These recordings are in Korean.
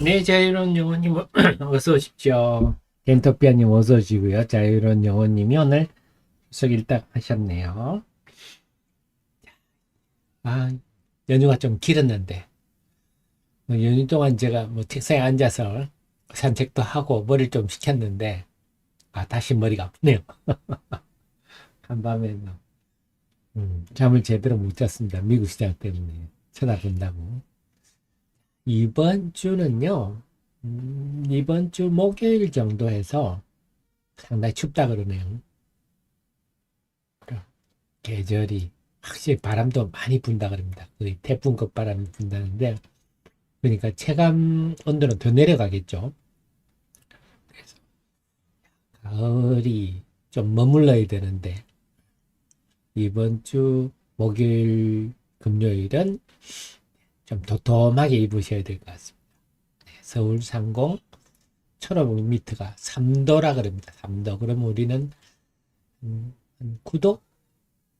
네, 자유로운 영혼님 어서 오십시오. 덴토피아님 어서 오시고요. 자유로운 영혼님이 오늘 수석 일딱 하셨네요. 아, 연휴가 좀 길었는데 연휴 동안 제가 책상에 앉아서 산책도 하고 머리를 좀 식혔는데 다시 머리가 아프네요. 간밤에는 잠을 제대로 못 잤습니다. 미국 시장 때문에 쳐다본다고. 이번 주는요. 이번 주 목요일 정도 해서 상당히 춥다 그러네요. 계절이 확실히 바람도 많이 분다 그럽니다. 거의 태풍급 바람이 분다는데, 그러니까 체감 온도는 더 내려가겠죠. 그래서 가을이 좀 머물러야 되는데 이번 주 목요일, 금요일은 좀 도톰하게 입으셔야 될 것 같습니다. 서울 상공 1500m가 3도라 그럽니다. 3도. 그러면 우리는 한 9도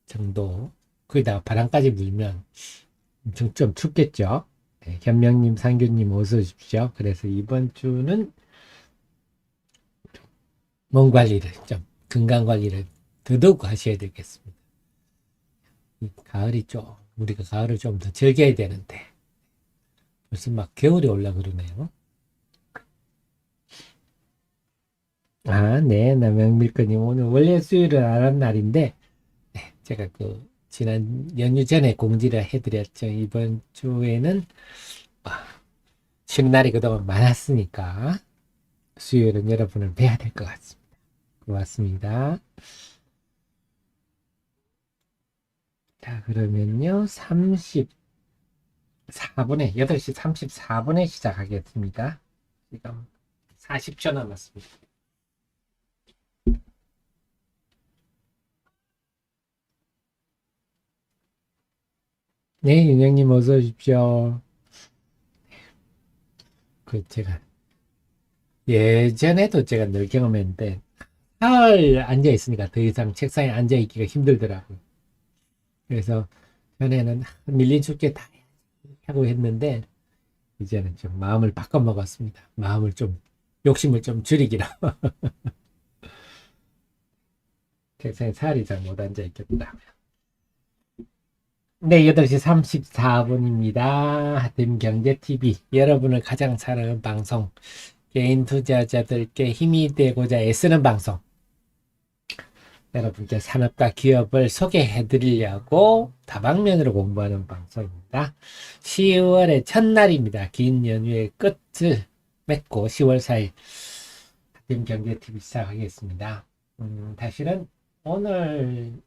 정도, 거기다가 바람까지 불면 좀 춥겠죠. 네, 현명님, 상규님 어서 오십시오. 그래서 이번 주는 몸 관리를 좀, 건강 관리를 더더욱 하셔야 되겠습니다. 이 가을이 우리가 가을을 좀 더 즐겨야 되는데 벌써 막 겨울이 올라 그러네요. 네, 남영밀크님 오늘 원래 수요일은 안 한 날인데 제가 지난 연휴 전에 공지를 해드렸죠. 이번 주에는 쉬는 날이 그동안 많았으니까 수요일은 여러분을 뵈야 될 것 같습니다. 고맙습니다. 자, 그러면요. 8시 34분에 시작하겠습니다. 지금 40초 남았습니다. 네, 윤영님 어서 오십시오. 제가 예전에도 제가 늘 경험했는데 사흘 앉아 있으니까 더 이상 책상에 앉아 있기가 힘들더라고요. 그래서 전에는 밀린 숙제 다 하고 했는데 이제는 좀 마음을 바꿔 먹었습니다. 욕심을 좀 줄이기라. 책상에 살이 잘 못 앉아 있겠다. 네, 8시 34분입니다. 하팀 경제TV. 여러분을 가장 사랑하는 방송. 개인 투자자들께 힘이 되고자 애쓰는 방송. 여러분께 산업과 기업을 소개해 드리려고 다방면으로 공부하는 방송입니다. 10월의 첫날입니다. 긴 연휴의 끝을 맺고 10월 4일 하팀 경제TV 시작하겠습니다. 사실은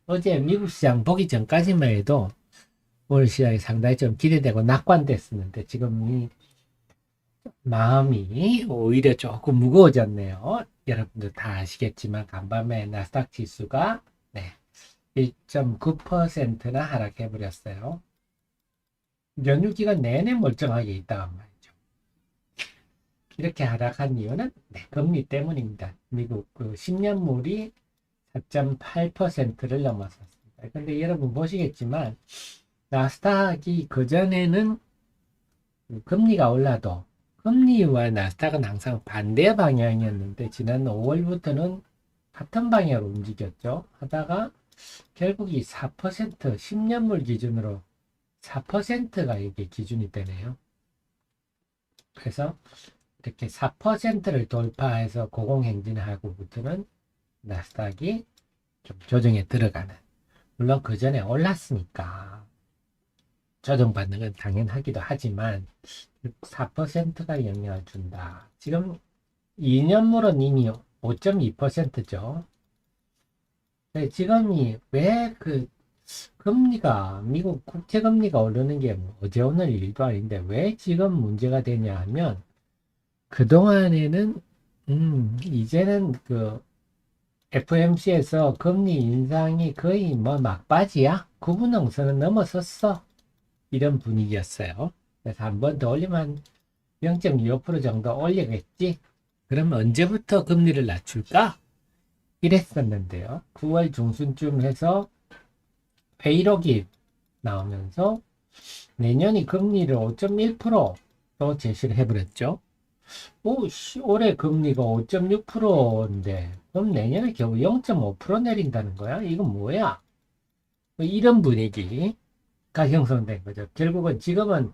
어제 미국 시장 보기 전까지만 해도 오늘 시장이 상당히 좀 기대되고 낙관됐었는데 지금 이 마음이 오히려 조금 무거워졌네요. 여러분들 다 아시겠지만 간밤에 나스닥 지수가 1.9%나 하락해 버렸어요. 연휴 기간 내내 멀쩡하게 있다간 말이죠. 이렇게 하락한 이유는 금리 때문입니다. 미국 10년물이 4.8%를 넘어섰습니다. 근데 여러분 보시겠지만 나스닥이 그전에는 금리가 올라도 금리와 나스닥은 항상 반대 방향이었는데 지난 5월부터는 같은 방향으로 움직였죠. 하다가 결국 이 4% 10년물 기준으로 4%가 이게 기준이 되네요. 그래서 이렇게 4%를 돌파해서 고공행진하고부터는 나스닥이 좀 조정에 들어가는, 물론 그 전에 올랐으니까 조정받는 건 당연하기도 하지만 4%가 영향을 준다. 지금 2년물은 이미 5.2%죠. 지금이 왜 미국 국채금리가 오르는 게 어제 오늘 일도 아닌데 왜 지금 문제가 되냐 하면 그동안에는 이제는 FMC에서 금리 인상이 거의 막바지야. 구분능선은 넘어섰어. 이런 분위기였어요. 그래서 한 번 더 올리면 0.25% 정도 올리겠지. 그럼 언제부터 금리를 낮출까? 이랬었는데요. 9월 중순쯤 해서 회의록이 나오면서 내년이 금리를 5.1%로 제시를 해버렸죠. 올해 금리가 5.6%인데, 그럼 내년에 겨우 0.5% 내린다는 거야? 이건 뭐야? 뭐 이런 분위기가 형성된 거죠. 결국은 지금은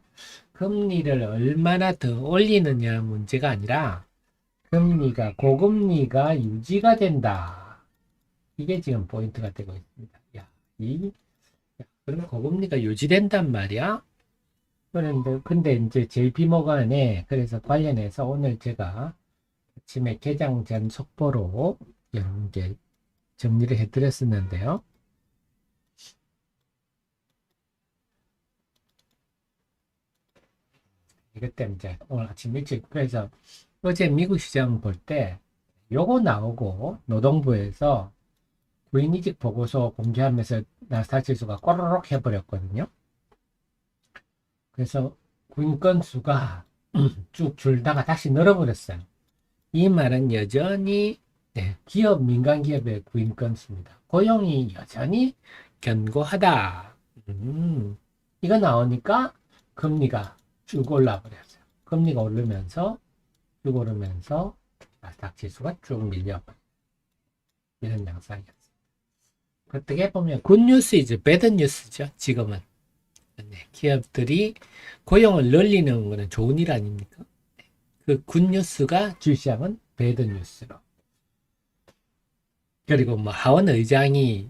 금리를 얼마나 더 올리느냐 문제가 아니라, 고금리가 유지가 된다. 이게 지금 포인트가 되고 있습니다. 그러면 고금리가 유지된단 말이야? 근데 이제 JP모건에 그래서 관련해서 오늘 제가 아침에 개장 전 속보로 이제 정리를 해드렸었는데요. 이것 때문에 이제 오늘 아침 일찍 그래서 어제 미국 시장 볼 때 요거 나오고 노동부에서 구인이직 보고서 공개하면서 나스닥 지수가 꼬르륵 해버렸거든요. 그래서 구인 건수가 쭉 줄다가 다시 늘어버렸어요. 이 말은 여전히 기업, 민간 기업의 구인 건수입니다. 고용이 여전히 견고하다. 이거 나오니까 금리가 쭉 올라버렸어요. 금리가 오르면서 쭉 오르면서 나스닥 지수가 쭉 밀려버려요. 이런 양상이었어요. 어떻게 보면 굿뉴스이죠. 배드뉴스죠. 지금은. 기업들이 고용을 늘리는 것은 좋은 일 아닙니까? 그 굿뉴스가 주시하면 배드뉴스로. 그리고 뭐 하원 의장이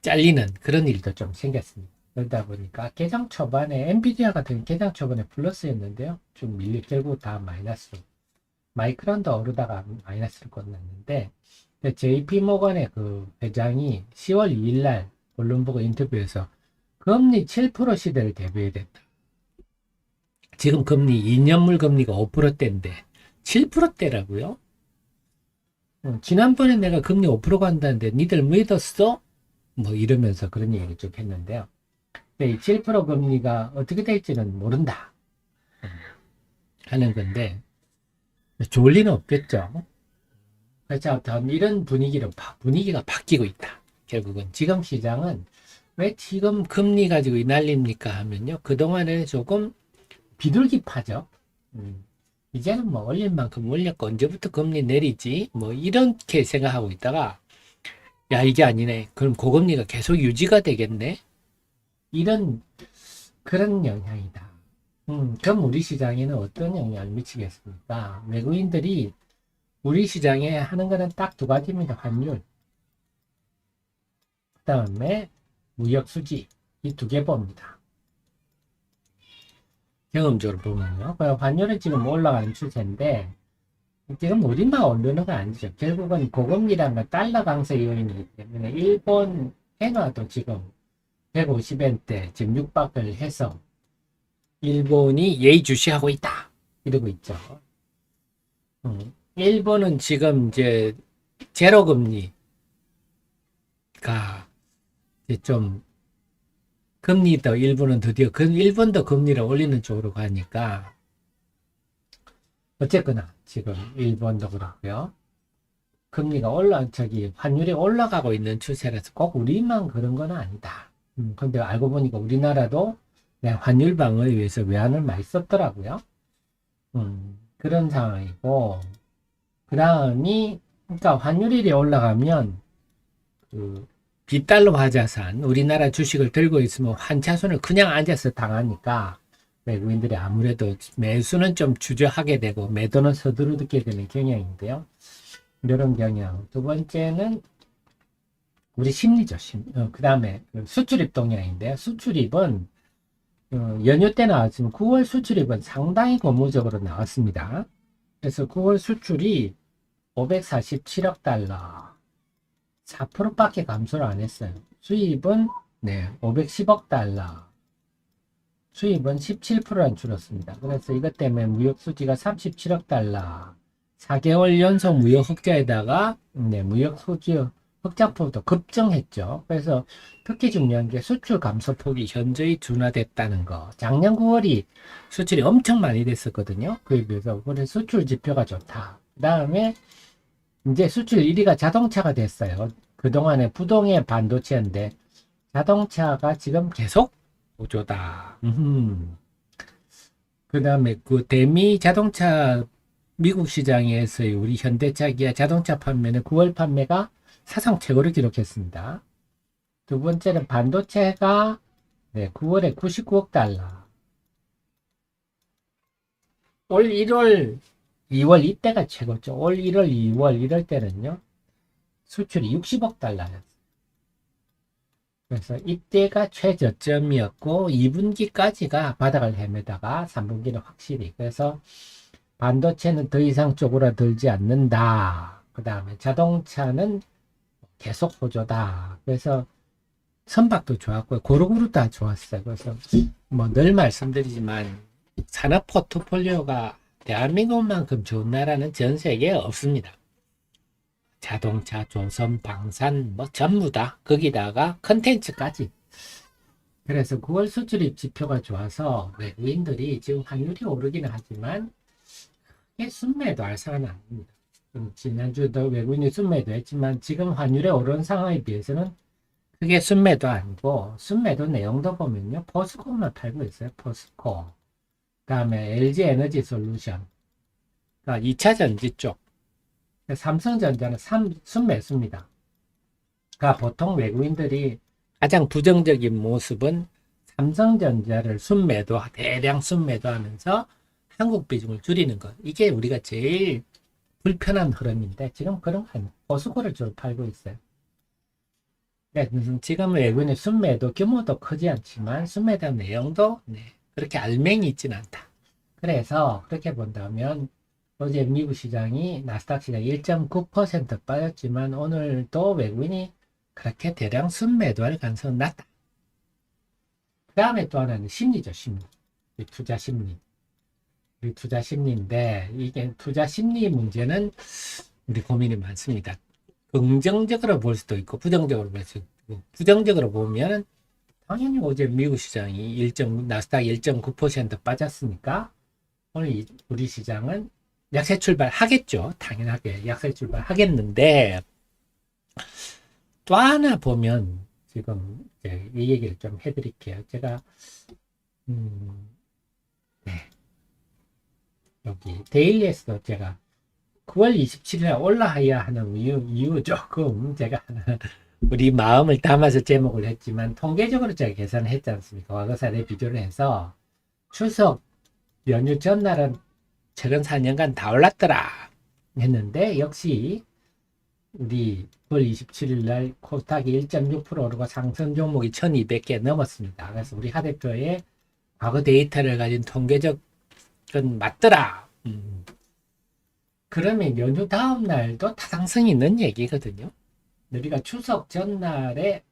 잘리는 그런 일도 좀 생겼습니다. 그러다 보니까 개장 초반에 엔비디아 같은 개장 초반에 플러스였는데요. 좀 밀려 결국 다 마이너스로. 마이크론도 오르다가 마이너스를 건넜는데 JP모건의 그 회장이 10월 2일 날 블룸버그 인터뷰에서 금리 7% 시대를 대비해야 된다. 지금 금리 2년물 금리가 5%대인데 7%대라고요? 지난번에 내가 금리 5% 간다는데 니들 믿었어? 뭐 이러면서 그런 얘기를 쭉 했는데요. 이 7% 금리가 어떻게 될지는 모른다 하는 건데 좋을 리는 없겠죠. 그래서 이런 분위기가 바뀌고 있다. 결국은 지금 시장은 왜 지금 금리 가지고 난립니까 하면요. 그동안에 조금 비둘기파죠. 이제는 뭐 올릴 만큼 올렸고 언제부터 금리 내리지? 뭐 이렇게 생각하고 있다가 야 이게 아니네. 그럼 고금리가 계속 유지가 되겠네. 이런 그런 영향이다. 그럼 우리 시장에는 어떤 영향을 미치겠습니까? 외국인들이 우리 시장에 하는 거는 딱 두 가지입니다. 환율. 그 다음에 무역 수지. 이 두 개 봅니다. 경험적으로 보면요. 환율은 지금 올라가는 추세인데, 지금 우리만 오르는 건 아니죠. 결국은 고금리라는 건 달러 강세 요인이기 때문에, 일본 엔화도 지금 150엔대 지금 육박을 해서, 일본이 예의주시하고 있다. 이러고 있죠. 일본은 지금 이제 제로 금리가 이제 좀 금리도 일본은 드디어 일본도 금리를 올리는 쪽으로 가니까 어쨌거나 지금 일본도 그렇고요. 금리가 환율이 올라가고 있는 추세라서 꼭 우리만 그런 건 아니다. 근데 알고 보니까 우리나라도 환율 방어에 위해서 외환을 많이 썼더라고요. 그런 상황이고 그러니까 환율이 올라가면 빗달러 화자산 우리나라 주식을 들고 있으면 환차손을 그냥 앉아서 당하니까 외국인들이 아무래도 매수는 좀 주저하게 되고 매도는 서두르게 되는 경향인데요. 이런 경향. 두 번째는 우리 심리죠. 그 다음에 수출입 동향인데요. 수출입은 연휴 때 나왔지만 9월 수출입은 상당히 고무적으로 나왔습니다. 그래서 9월 수출이 547억 달러 4%밖에 감소를 안 했어요. 수입은 510억 달러 수입은 17%안 줄었습니다. 그래서 이것 때문에 무역 수지가 37억 달러 4개월 연속 무역 흑자에다가 무역 수지 흑자폭도 급증했죠. 그래서 특히 중요한 게 수출 감소폭이 현저히 둔화됐다는 거. 작년 9월이 수출이 엄청 많이 됐었거든요. 그에 비해서 올해 수출 지표가 좋다. 그 다음에 이제 수출 1위가 자동차가 됐어요. 그동안에 부동의 반도체인데 자동차가 지금 계속 보조다. 그 다음에 그 대미 자동차 미국 시장에서의 우리 현대차 기아 자동차 판매는 9월 판매가 사상 최고를 기록했습니다. 두 번째는 반도체가 9월에 99억 달러. 올 1월, 2월 이때가 최고죠. 올 1월, 2월 이럴 때는요. 수출이 60억 달러였어요. 그래서 이때가 최저점이었고 2분기까지가 바닥을 헤매다가 3분기는 확실히. 그래서 반도체는 더 이상 쪼그라들지 않는다. 그 다음에 자동차는 계속 호조다. 그래서 선박도 좋았고 고루고루 다 좋았어요. 그래서 뭐 늘 말씀드리지만 산업 포트폴리오가 대한민국만큼 좋은 나라는 전 세계에 없습니다. 자동차, 조선, 방산 뭐 전부 다 거기다가 컨텐츠까지. 그래서 9월 수출입 지표가 좋아서 외국인들이 지금 환율이 오르기는 하지만 크게 순매도 할 상황은 아닙니다. 지난주도 외국인이 순매도 했지만 지금 환율에 오른 상황에 비해서는 그게 순매도 아니고 순매도 내용도 보면요. 포스코만 팔고 있어요. 포스코. 그 다음에 LG 에너지 솔루션. 그러니까 2차 전지 쪽. 삼성전자는 순매수입니다. 그러니까 보통 외국인들이 가장 부정적인 모습은 삼성전자를 대량 순매도하면서 한국 비중을 줄이는 것. 이게 우리가 제일 불편한 흐름인데 지금 그런 거 아니에요. 포스코를 주로 팔고 있어요. 지금 외국인의 순매도 규모도 크지 않지만 순매도 내용도 그렇게 알맹이 있지는 않다. 그래서 그렇게 본다면 어제 미국 시장이 나스닥 시장이 1.9% 빠졌지만 오늘도 외국인이 그렇게 대량 순매도할 가능성은 낮다. 그 다음에 또 하나는 심리죠. 심리. 투자 심리. 투자 심리인데 이게 투자 심리 문제는 우리 고민이 많습니다. 긍정적으로 볼 수도 있고 부정적으로 볼 수도 있고 부정적으로 보면 당연히 어제 미국 시장이 나스닥 1.9% 빠졌으니까 오늘 우리 시장은 약세 출발하겠죠. 당연하게 약세 출발하겠는데 또 하나 보면 지금 이 얘기를 좀 해드릴게요. 제가 여기 데일리에서도 제가 9월 27일에 올라야 하는 이유 조금 제가 우리 마음을 담아서 제목을 했지만 통계적으로 제가 계산을 했지 않습니까? 과거사례 비교를 해서 추석 연휴 전날은 최근 4년간 다 올랐더라 했는데 역시 우리 9월 27일 날 코스닥이 1.6% 오르고 상승 종목이 1200개 넘었습니다. 그래서 우리 하 대표의 과거 데이터를 가진 통계적은 맞더라. 그러면 연휴 다음 날도 타당성이 있는 얘기거든요. 우리가 추석 전날에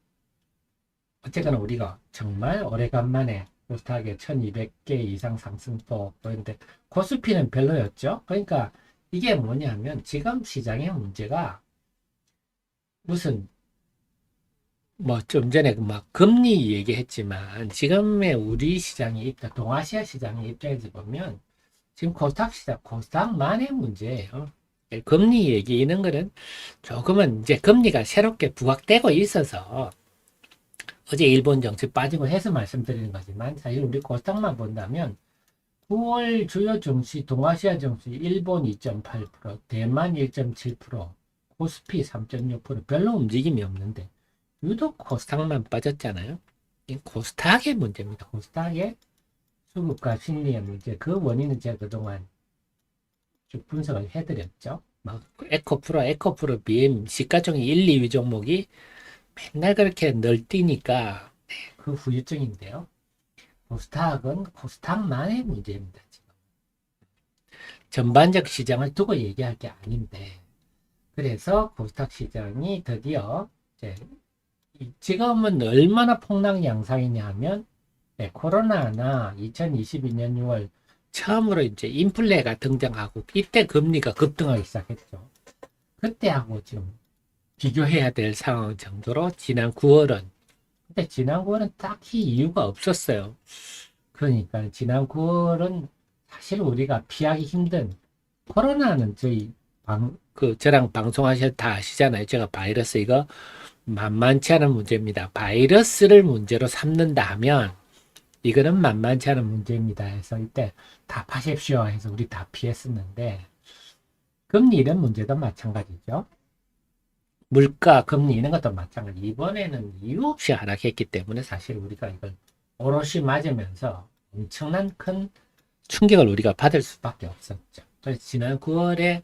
어쨌거나 우리가 정말 오래간만에 코스닥에 1200개 이상 상승폭 그런데 코스피는 별로였죠. 그러니까 이게 뭐냐면 지금 시장의 문제가 무슨 뭐 좀 전에 막 금리 얘기했지만 지금의 우리 시장의 입장, 동아시아 시장의 입장에서 보면 지금 코스닥 시장, 코스닥만의 문제예요. 금리 얘기 이런 거는 조금은 이제 금리가 새롭게 부각되고 있어서 어제 일본 정치 빠지고 해서 말씀드리는 거지만 사실 우리 코스닥만 본다면 9월 주요 증시, 동아시아 증시 일본 2.8%, 대만 1.7%, 코스피 3.6% 별로 움직임이 없는데 유독 코스닥만 빠졌잖아요. 이 코스닥의 문제입니다. 코스닥의 수급과 심리의 문제. 그 원인은 제가 그동안 쭉 분석을 해드렸죠. 막 에코프로, BM, 시가총액 1, 2위 종목이 맨날 그렇게 널뛰니까 그 후유증인데요. 코스닥은 코스닥만의 문제입니다. 지금. 전반적 시장을 두고 얘기할 게 아닌데 그래서 코스닥 시장이 드디어 지금은 얼마나 폭락 양상이냐 하면 코로나나 2022년 6월 처음으로 이제 인플레가 등장하고 이때 금리가 급등하기 시작했죠. 그때하고 지금 비교해야 될 상황 정도로 지난 9월은 근데 지난 9월은 딱히 이유가 없었어요. 그러니까 지난 9월은 사실 우리가 피하기 힘든 코로나는 저랑 방송하실 다 아시잖아요. 제가 바이러스 이거 만만치 않은 문제입니다. 바이러스를 문제로 삼는다 하면 이거는 만만치 않은 문제입니다. 해서 이때 답하십시오 해서 우리 다 피했었는데, 금리 이런 문제도 마찬가지죠. 물가, 금리 이런 것도 마찬가지. 이번에는 이유 없이 하락했기 때문에 사실 우리가 이걸 오롯이 맞으면서 엄청난 큰 충격을 우리가 받을 수밖에 없었죠. 그래서 지난 9월에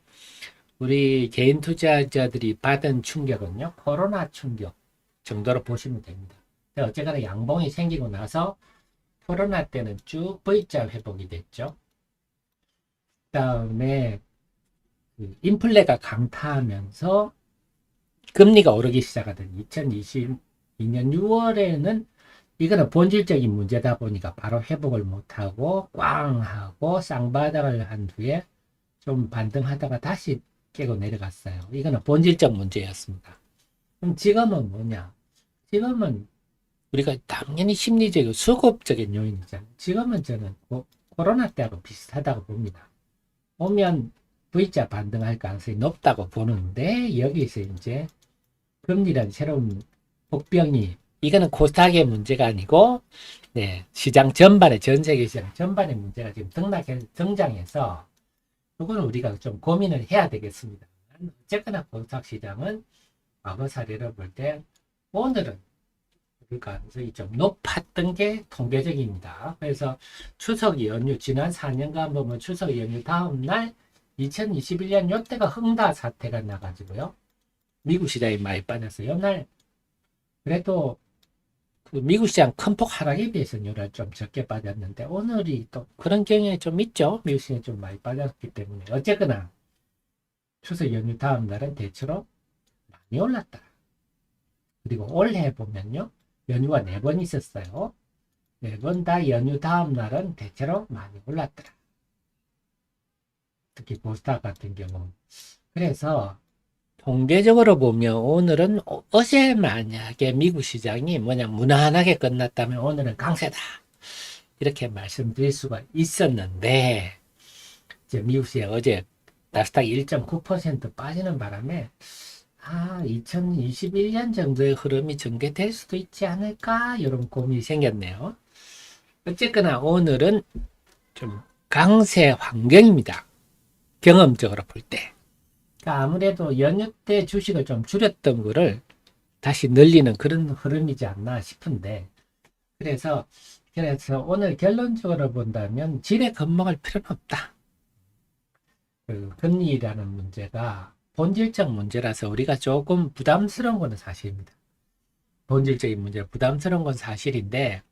우리 개인 투자자들이 받은 충격은요, 코로나 충격 정도로 보시면 됩니다. 어쨌거나 양봉이 생기고 나서 코로나 때는 쭉 V자 회복이 됐죠. 그 다음에 인플레가 강타하면서 금리가 오르기 시작하던 2022년 6월에는 이거는 본질적인 문제다 보니까 바로 회복을 못하고 꽝 하고 쌍바닥을 한 후에 좀 반등하다가 다시 깨고 내려갔어요. 이거는 본질적 문제였습니다. 그럼 지금은 뭐냐? 지금은 우리가 당연히 심리적이고 수급적인 요인이잖아요. 지금은 저는 코로나 때하고 비슷하다고 봅니다. 오면 V자 반등할 가능성이 높다고 보는데 여기서 이제 금리라는 새로운 복병이 이거는 코스닥의 문제가 아니고 시장 전반의 전 세계 시장 전반의 문제가 지금 등장해서 이거는 우리가 좀 고민을 해야 되겠습니다. 어쨌거나 코스닥 시장은 과거 사례를 볼 때 오늘은 가능성이 좀 높았던 게 통계적입니다. 그래서 추석 연휴 지난 4년간 보면 추석 연휴 다음 날 2021년 요때가 흥다 사태가 나가지고요. 미국 시장이 많이 빠졌어요. 이날 그래도 그 미국 시장 큰 폭 하락에 비해서는 요날 좀 적게 빠졌는데 오늘이 또 그런 경향이 좀 있죠. 미국 시장이 좀 많이 빠졌기 때문에 어쨌거나 추석 연휴 다음 날은 대체로 많이 올랐다. 그리고 올해 보면요. 연휴가 4번 있었어요. 4번 다 연휴 다음 날은 대체로 많이 올랐더라. 특히 코스닥 같은 경우. 그래서 통계적으로 보면 오늘은 어제 만약에 미국 시장이 무난하게 끝났다면 오늘은 강세다. 이렇게 말씀드릴 수가 있었는데 이제 미국 시장 어제 나스닥 1.9% 빠지는 바람에 2021년 정도의 흐름이 전개될 수도 있지 않을까 이런 고민이 생겼네요. 어쨌거나 오늘은 좀 강세 환경입니다. 경험적으로 볼 때. 그러니까 아무래도 연휴 때 주식을 좀 줄였던 거를 다시 늘리는 그런 흐름이지 않나 싶은데 그래서 오늘 결론적으로 본다면 지레 겁먹을 필요는 없다. 그 금리라는 문제가 본질적 문제라서 우리가 조금 부담스러운 건 사실입니다. 본질적인 문제, 부담스러운 건 사실인데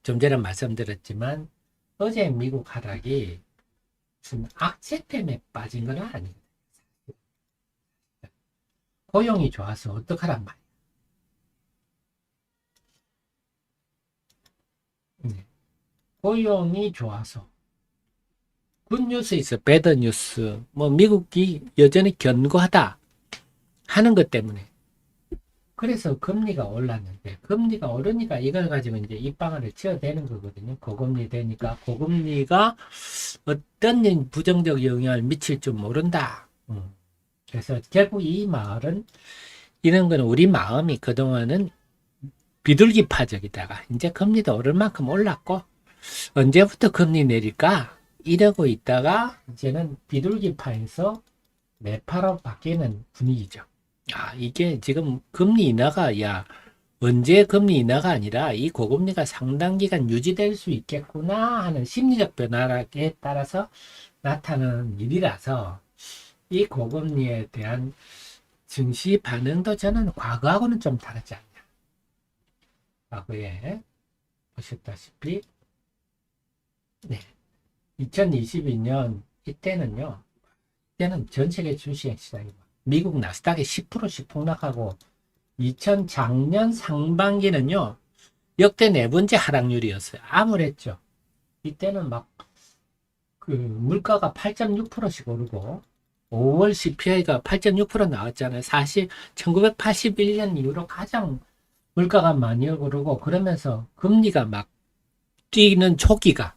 좀 전에 말씀드렸지만 어제 미국 하락이 무슨 악재 때문에 빠진 건 아니거든요. 고용이 좋아서 어떡하란 말이에요. 고용이 좋아서 굿뉴스 있어, 배드뉴스. 미국이 여전히 견고하다 하는 것 때문에. 그래서 금리가 올랐는데, 금리가 오르니까 이걸 가지고 이제 입방아를 치어대는 거거든요. 고금리 되니까, 고금리가 어떤 부정적 영향을 미칠 줄 모른다. 그래서 결국 이 말은, 이런 거는 우리 마음이 그동안은 비둘기파적이다가, 이제 금리도 오를 만큼 올랐고, 언제부터 금리 내릴까? 이러고 있다가 이제는 비둘기파에서 매파로 바뀌는 분위기죠. 이게 지금 금리 인하가 언제 금리 인하가 아니라 이 고금리가 상당 기간 유지될 수 있겠구나 하는 심리적 변화에 따라서 나타나는 일이라서 이 고금리에 대한 증시 반응도 저는 과거하고는 좀 다르지 않냐. 과거에 보셨다시피 2022년 이때는 전 세계 주식 시장이 미국 나스닥이 10%씩 폭락하고 작년 상반기는요 역대 4번째 하락률이었어요. 암울했죠. 이때는 물가가 8.6%씩 오르고 5월 CPI가 8.6% 나왔잖아요. 사실 1981년 이후로 가장 물가가 많이 오르고 그러면서 금리가 막 뛰는 초기가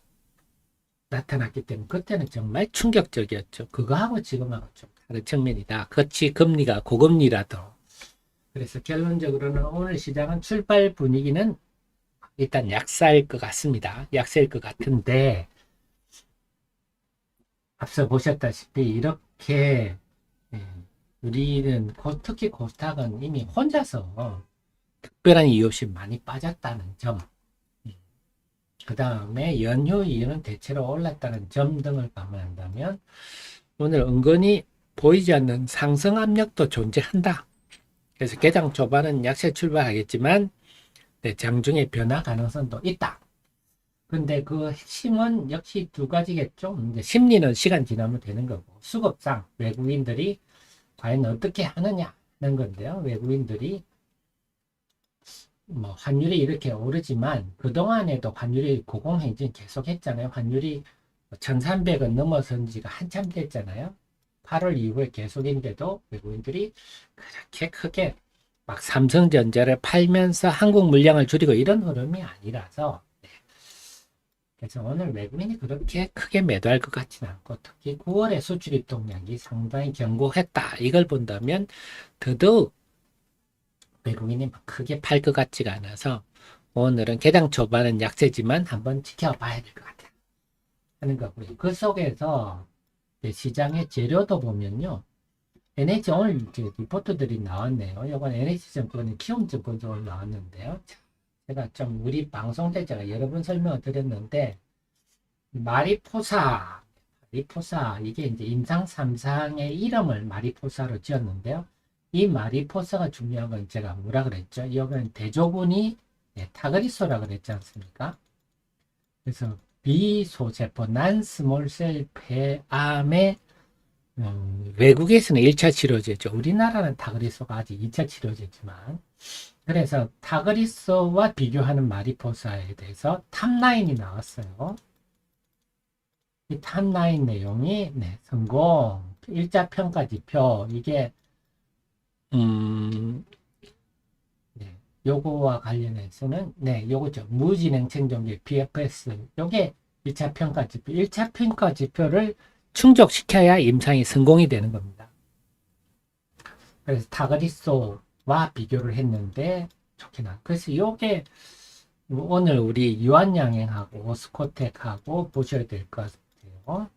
나타났기 때문에 그때는 정말 충격적이었죠. 그거하고 지금하고 좀 다른 측면이다. 그렇지 금리가 고금리라도. 그래서 결론적으로는 오늘 시장은 출발 분위기는 일단 약세일 것 같습니다. 약세일 것 같은데 앞서 보셨다시피 이렇게 예, 우리는 특히 코스닥은 이미 혼자서 특별한 이유 없이 많이 빠졌다는 점, 그 다음에 연휴 이후는 대체로 올랐다는 점 등을 감안한다면 오늘 은근히 보이지 않는 상승 압력도 존재한다. 그래서 개장 초반은 약세 출발하겠지만 장중에 변화 가능성도 있다. 근데 그 핵심은 역시 두 가지겠죠. 이제 심리는 시간 지나면 되는 거고 수급상 외국인들이 과연 어떻게 하느냐 하는 건데요. 외국인들이 뭐 환율이 이렇게 오르지만 그동안에도 환율이 고공행진 계속 했잖아요. 환율이 1300원 넘어선 지가 한참 됐잖아요. 8월 이후에 계속인데도 외국인들이 그렇게 크게 막 삼성전자를 팔면서 한국 물량을 줄이고 이런 흐름이 아니라서 그래서 오늘 외국인이 그렇게 크게 매도할 것 같지는 않고 특히 9월의 수출 입동량이 상당히 견고했다. 이걸 본다면 더더욱 외국인이 크게 팔 것 같지가 않아서 오늘은 개장 초반은 약세지만 한번 지켜봐야 될 것 같아요. 하는 거고요. 그 속에서 시장의 재료도 보면요. NH 오늘 이제 리포트들이 나왔네요. 이건 NH증권이 키움증권으로 나왔는데요. 제가 좀 우리 방송 때 제가 여러 번 설명을 드렸는데 마리포사 이게 이제 임상 3상의 이름을 마리포사로 지었는데요. 이 마리포사가 중요한 건 제가 뭐라 그랬죠? 이건 대조군이 타그리소라 그랬지 않습니까? 그래서 비소세포 난스몰셀 폐암의 외국에서는 1차 치료제죠. 우리나라는 타그리소가 아직 2차 치료제지만 그래서 타그리소와 비교하는 마리포사에 대해서 탑라인이 나왔어요. 이 탑라인 내용이 성공 1차 평가 지표 이게 요거와 관련해서는 요거죠. 무진행 생존기 BFS 요게 1차 평가 지표 1차 평가 지표를 충족시켜야 임상이 성공이 되는 겁니다. 그래서 타그리소와 비교를 했는데 좋게 나. 그래서 요게 오늘 우리 유한양행하고 오스코텍하고 보셔야 될 것 같아요.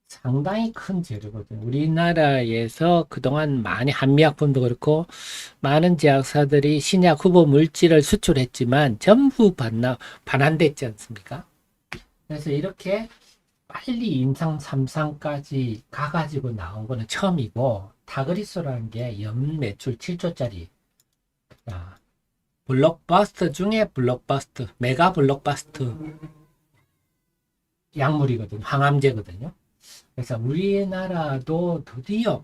상당히 큰 재료거든요. 우리나라에서 그동안 많이 한미약품도 그렇고 많은 제약사들이 신약 후보 물질을 수출했지만 전부 반환됐지 않습니까? 그래서 이렇게 빨리 임상 3상까지 가가지고 나온 거는 처음이고 타그리소라는 게 연 매출 7조짜리 블록버스터 중에 블록버스터 메가 블록버스터 약물이거든요. 항암제거든요. 그래서 우리나라도 드디어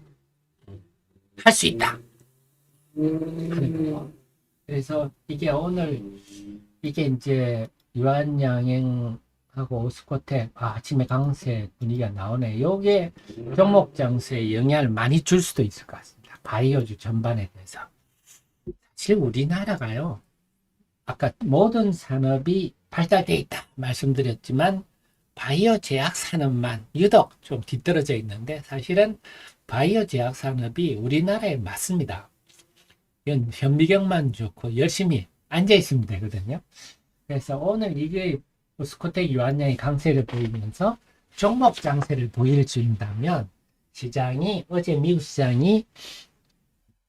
할 수 있다 하는 거. 그래서 이게 오늘 이게 이제 유한양행하고 오스코텍 아침에 강세 분위기가 나오네. 요게 종목 장세에 영향을 많이 줄 수도 있을 것 같습니다. 바이오주 전반에 대해서. 사실 우리나라가요. 아까 모든 산업이 발달되어 있다 말씀드렸지만 바이오 제약 산업만 유독 좀 뒤떨어져 있는데 사실은 바이오 제약 산업이 우리나라에 맞습니다. 이건 현미경만 좋고 열심히 앉아 있으면 되거든요. 그래서 오늘 이게 스코텍 유한량이 강세를 보이면서 종목 장세를 보여준다면 시장이 어제 미국 시장이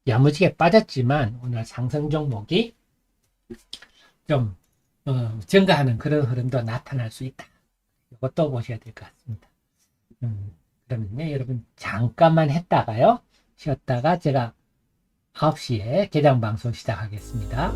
야무지게 빠졌지만 오늘 상승 종목이 좀 증가하는 그런 흐름도 나타날 수 있다. 이것도 보셔야 될 것 같습니다. 그러면요, 여러분 잠깐만 했다가요, 쉬었다가 제가 9시에 개장 방송 시작하겠습니다.